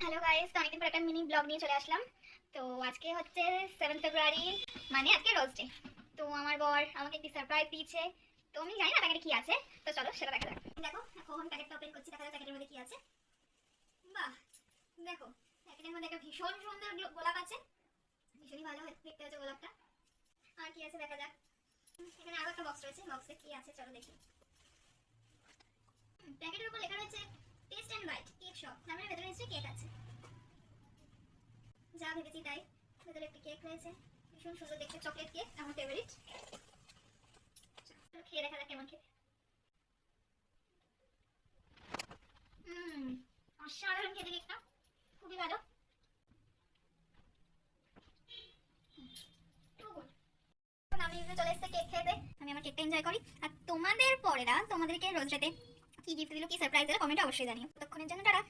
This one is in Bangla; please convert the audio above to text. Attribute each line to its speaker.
Speaker 1: হ্যালো গাইস, তো অনেকদিন পর একটা মিনি ব্লগ নিয়ে চলে আসলাম। তো আজকে হচ্ছে 7 ফেব্রুয়ারি, মানে আজকে রোজ ডে। তো আমার বর আমাকে একটি সারপ্রাইজ দিয়েছে। তো আমি জানি না প্যাকেটে কি আছে, তো চলো সেটা দেখা যাক। দেখো, এখন আমি প্যাকেটটা ওপেন করছি, দেখা যাক প্যাকেটের মধ্যে কি আছে। বাহ, দেখো প্যাকেটের মধ্যে একটা ভীষণ সুন্দর গোলাপ আছে। ভীষণই ভালো দেখতে হচ্ছে গোলাপটা। আর কি আছে দেখা যাক। এখানে আরো একটা বক্স রয়েছে, বক্সে কি আছে চলো দেখি। প্যাকেটের উপর লেখা রয়েছে taste and bite cake shop, তার মানে ভেতরে নিশ্চয়ই কেক আছে। যা ভেবেছি তাই, ভেতরে একটা কেক রয়েছে, ভীষণ সুন্দর দেখতে, চকলেট কেক, আমার ফেভারিট। খেয়ে দেখা যাক কেমন খেতে। অসাধারণ খেতে কেকটা, খুবই ভালো। আমি চলে এসেছি কেক খেতে, আমি আমার কেকটা এনজয় করি। আর তোমাদের পরেরা তোমাদেরকে রোজ রাতে কি গিফট দিল, কি সারপ্রাইজ দিল, কমেন্টে অবশ্যই জানিও। ততক্ষণের জন্য টাটা।